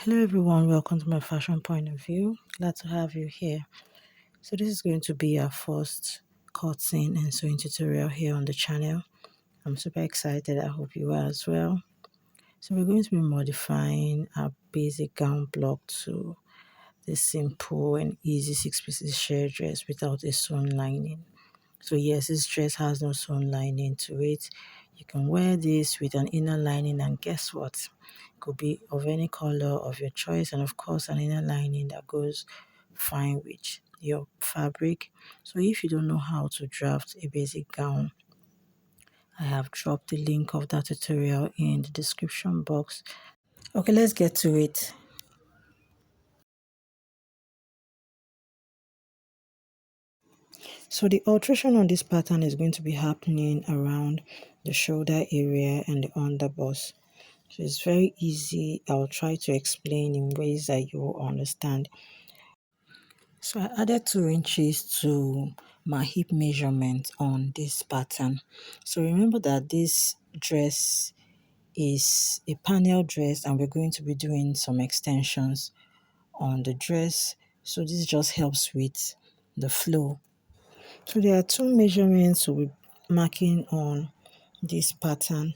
Hello everyone, welcome to my fashion point of view. Glad to have you here. So this is going to be our first cutting and sewing tutorial here on the channel. I'm super excited. I hope you are as well. So we're going to be modifying our basic gown block to this simple and easy 6 pieces sheer dress without a sewn lining. So yes, this dress has no sewn lining to it. You can wear this with an inner lining, and guess what? It could be of any color of your choice, and of course an inner lining that goes fine with your fabric. So if you don't know how to draft a basic gown, I have dropped the link of that tutorial in the description box. Okay, let's get to it. So the alteration on this pattern is going to be happening around the shoulder area and the underbust. So it's very easy. I'll try to explain in ways that you will understand. So I added 2 inches to my hip measurement on this pattern. So remember that this dress is a panel dress and we're going to be doing some extensions on the dress. So this just helps with the flow. So there are 2 measurements we'll be marking on this pattern,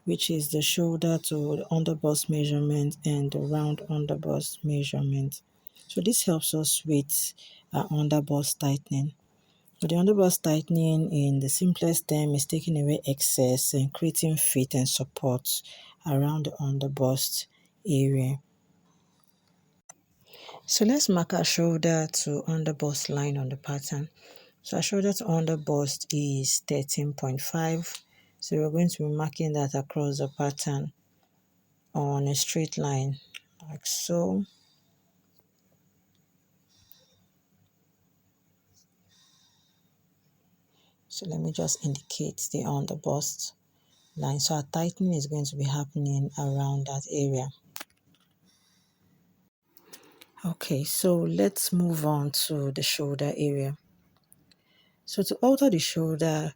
which is the shoulder to the underbust measurement and the round underbust measurement. So this helps us with our underbust tightening. So the underbust tightening in the simplest term is taking away excess and creating fit and support around the underbust area. So let's mark our shoulder to underbust line on the pattern. So our shoulder to underbust is 13.5. So we're going to be marking that across the pattern on a straight line like so. So let me just indicate the underbust line. So our tightening is going to be happening around that area. Okay, so let's move on to the shoulder area. So to alter the shoulder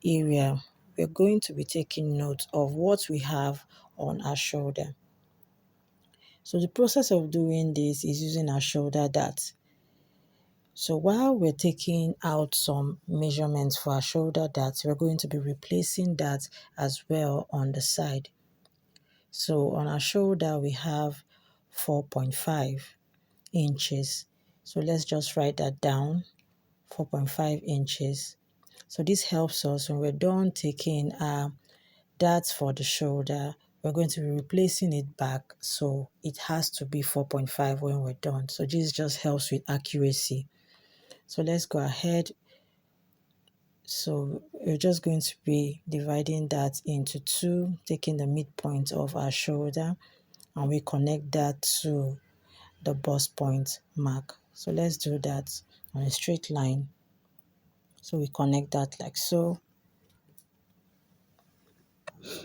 area, we're going to be taking note of what we have on our shoulder. So the process of doing this is using our shoulder dart. So while we're taking out some measurements for our shoulder dart, we're going to be replacing that as well on the side. So on our shoulder, we have 4.5 inches. So let's just write that down, 4.5 inches. So this helps us when we're done taking our darts for the shoulder, we're going to be replacing it back. So it has to be 4.5 when we're done. So this just helps with accuracy. So let's go ahead. So we're just going to be dividing that into 2, taking the midpoint of our shoulder, and we connect that to the bust point mark. So let's do that on a straight line. So we connect that like so.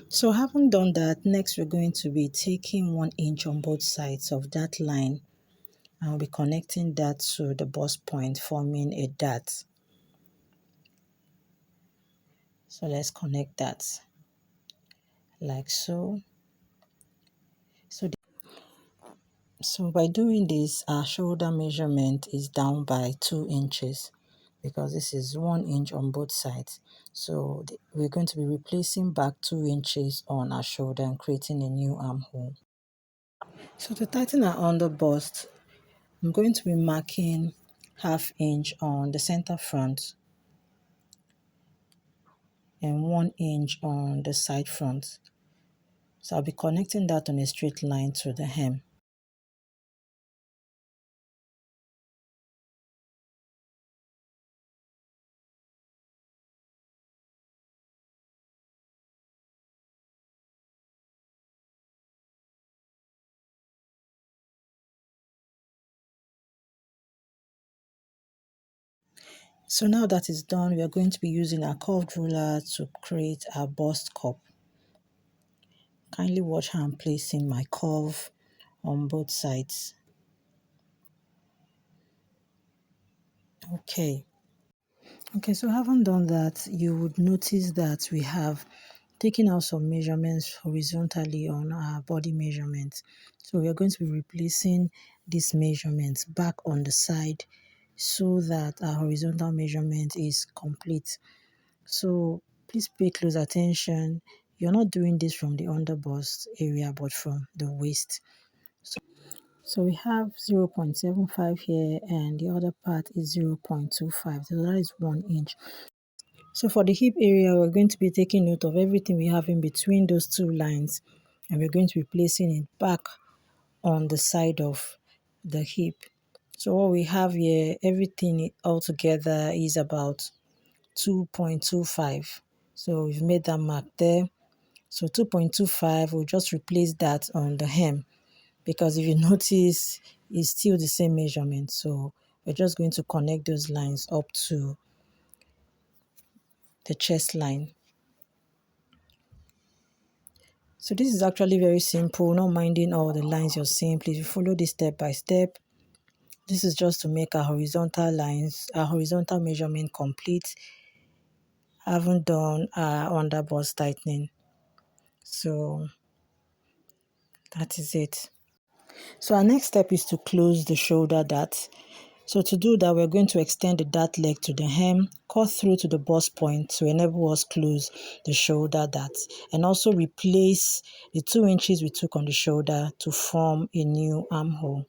So having done that, next we're going to be taking 1 inch on both sides of that line, and we'll be connecting that to the bust point, forming a dart. So let's connect that like so. So by doing this, our shoulder measurement is down by 2 inches because this is 1 inch on both sides. So we're going to be replacing back 2 inches on our shoulder and creating a new armhole. So to tighten our under bust, I'm going to be marking 1/2 inch on the center front and 1 inch on the side front. So I'll be connecting that on a straight line to the hem. So now that is done, we are going to be using our curved ruler to create our bust cup. Kindly watch how I'm placing my curve on both sides. Okay, so having done that, you would notice that we have taking out some measurements horizontally on our body measurements. So we are going to be replacing these measurements back on the side so that our horizontal measurement is complete. So please pay close attention. You're not doing this from the underbust area, but from the waist. So we have 0.75 here, and the other part is 0.25. So that is 1 inch. So for the hip area, we're going to be taking note of everything we have in between those two lines, and we're going to be placing it back on the side of the hip. So what we have here, everything altogether is about 2.25. So we've made that mark there. So 2.25, we'll just replace that on the hem, because if you notice, it's still the same measurement. So we're just going to connect those lines up to the chest line. So this is actually very simple, not minding all the lines you're seeing. Please follow this step by step. This is just to make our horizontal lines, our horizontal measurement complete. I haven't done our underbust tightening. So that is it. So our next step is to close the shoulder dart. So to do that, we're going to extend the dart leg to the hem, cut through to the bust point to enable us close the shoulder dart, and also replace the 2 inches we took on the shoulder to form a new armhole.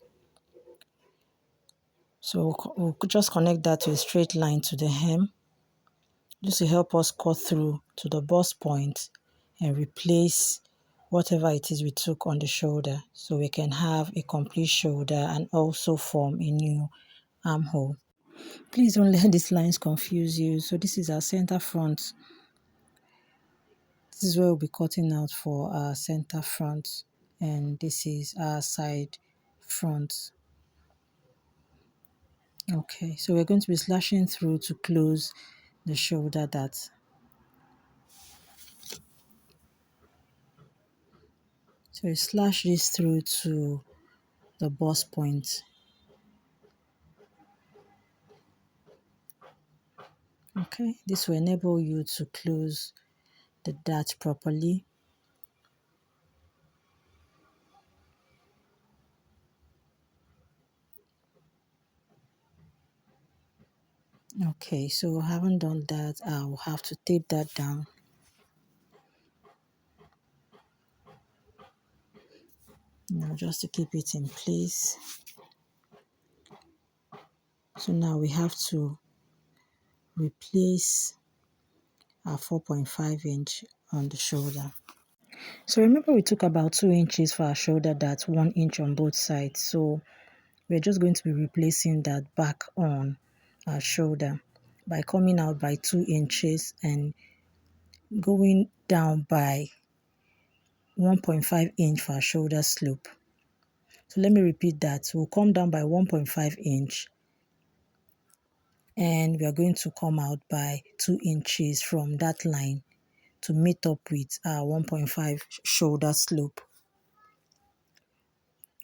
So we'll just connect that to a straight line to the hem. This will help us cut through to the bust point and replace whatever it is we took on the shoulder, so we can have a complete shoulder and also form a new armhole. Please don't let these lines confuse you. So this is our center front. This is where we'll be cutting out for our center front, and this is our side front. Okay, so we're going to be slashing through to close the shoulder dart. So you slash this through to the bust point. Okay, this will enable you to close the dart properly. Okay, so I haven't done that. I'll have to tape that down. Now, just to keep it in place. So now we have to replace our 4.5 inch on the shoulder. So remember, we took about 2 inches for our shoulder dart, 1 inch on both sides. So we're just going to be replacing that back on our shoulder by coming out by 2 inches and going down by 1.5 inch for our shoulder slope. So let me repeat that. We'll come down by 1.5 inch and we are going to come out by 2 inches from that line to meet up with our 1.5 shoulder slope.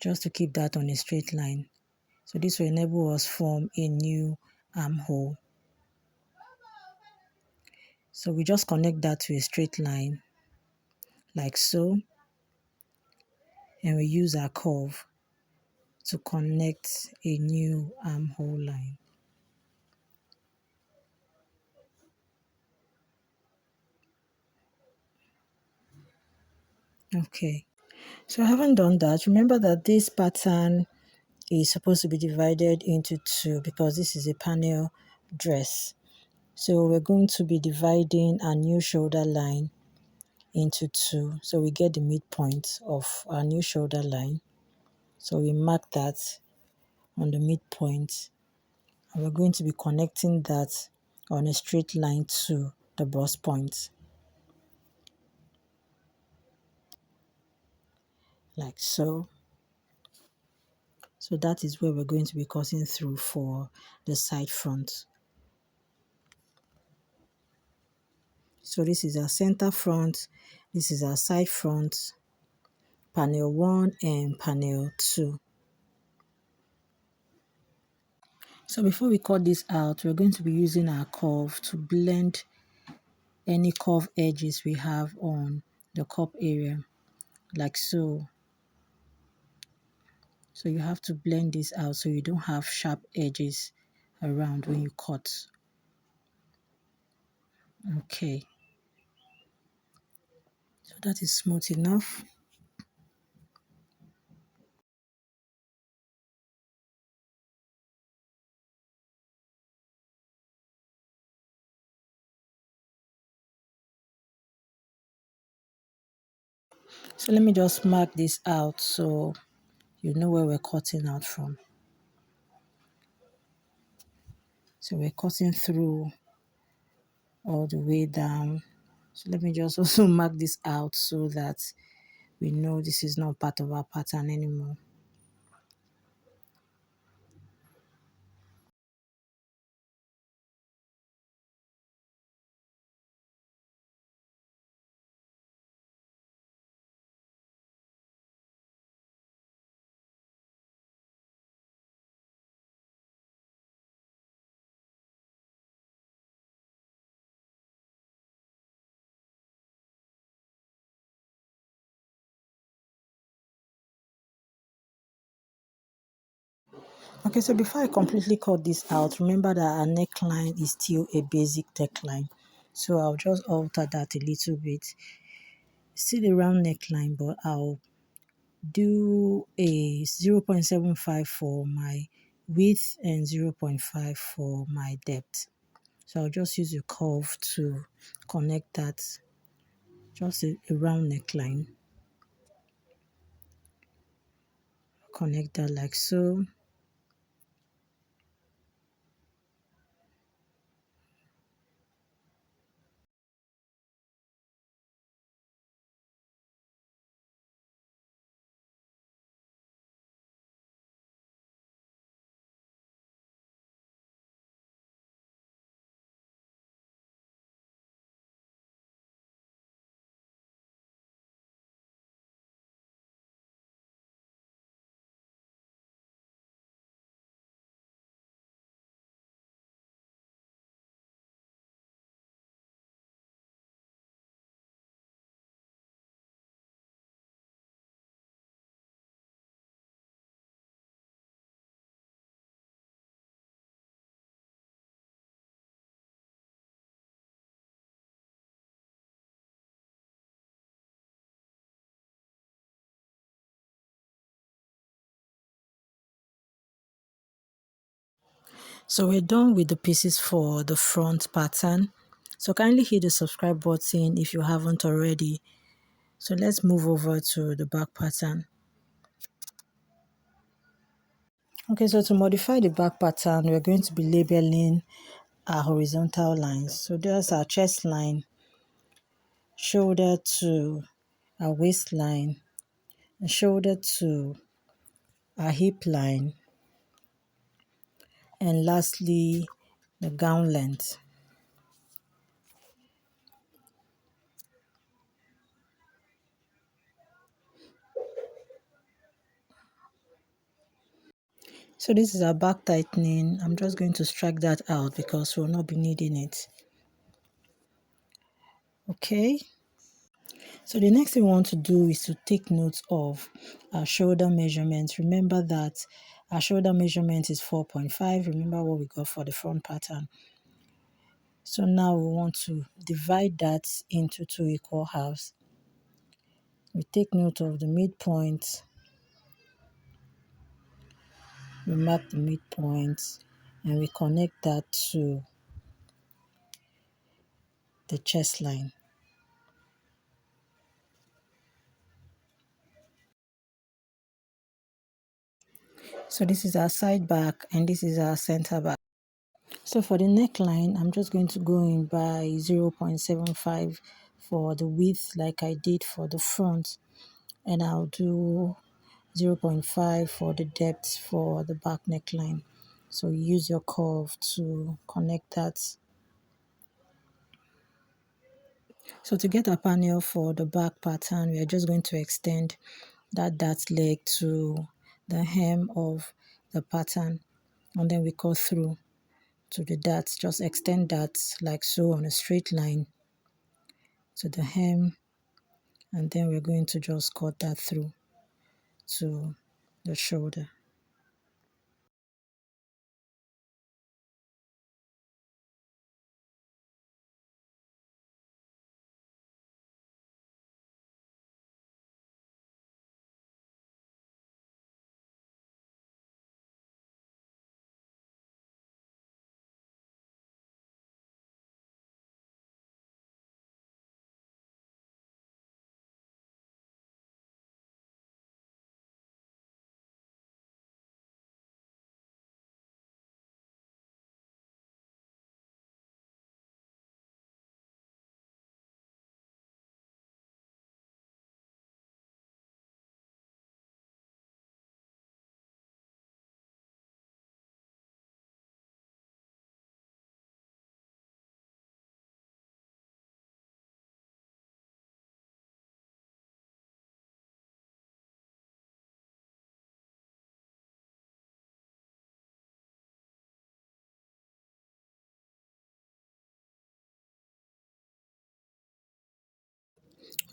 Just to keep that on a straight line. So this will enable us form a new armhole. So we just connect that to a straight line like so, and we use our curve to connect a new armhole line. Okay, so I haven't done that. Remember that this pattern is supposed to be divided into two because this is a panel dress. So we're going to be dividing our new shoulder line into two, so we get the midpoint of our new shoulder line. So we mark that on the midpoint, and we're going to be connecting that on a straight line to the bust point, like so. So that is where we're going to be cutting through for the side front. So this is our center front, this is our side front, panel 1 and panel 2. So before we cut this out, we're going to be using our curve to blend any curved edges we have on the cup area, like so. So you have to blend this out so you don't have sharp edges around when you cut. Okay, so that is smooth enough. So let me just mark this out so you know where we're cutting out from. So we're cutting through all the way down. So let me just also mark this out so that we know this is not part of our pattern anymore. Okay, so before I completely cut this out, remember that our neckline is still a basic neckline. So I'll just alter that a little bit. Still a round neckline, but I'll do a 0.75 for my width and 0.5 for my depth. So I'll just use a curve to connect that, just a round neckline. Connect that like so. So we're done with the pieces for the front pattern. So kindly hit the subscribe button if you haven't already. So let's move over to the back pattern. Okay, so to modify the back pattern, we're going to be labeling our horizontal lines. So there's our chest line, shoulder to our waistline, and shoulder to our hip line, and lastly, the gown length. So this is our back tightening. I'm just going to strike that out because we'll not be needing it. Okay. So the next thing we want to do is to take note of our shoulder measurements. Remember that our shoulder measurement is 4.5. Remember what we got for the front pattern. So now we want to divide that into two equal halves. We take note of the midpoint. We mark the midpoint and we connect that to the chest line. So this is our side back and this is our center back. So for the neckline, I'm just going to go in by 0.75 for the width like I did for the front. And I'll do 0.5 for the depth for the back neckline. So use your curve to connect that. So to get a panel for the back pattern, we are just going to extend that dart leg to the hem of the pattern. And then we cut through to the darts. Just extend that like so on a straight line. to the hem, and then we're going to just cut that through to the shoulder.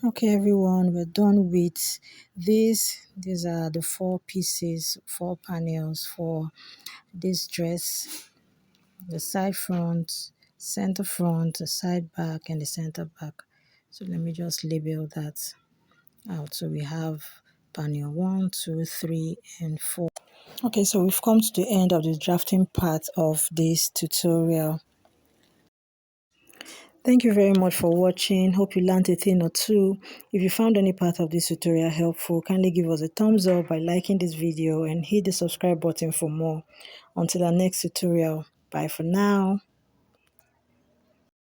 Okay, everyone, we're done with this. These are the 4 pieces, 4 panels for this dress: the side front, center front, the side back, and the center back. So let me just label that out. So we have panel 1, 2, 3, and 4. Okay, so we've come to the end of the drafting part of this tutorial. Thank you very much for watching. Hope you learned a thing or two. If you found any part of this tutorial helpful, kindly give us a thumbs up by liking this video and hit the subscribe button for more. Until our next tutorial, bye for now.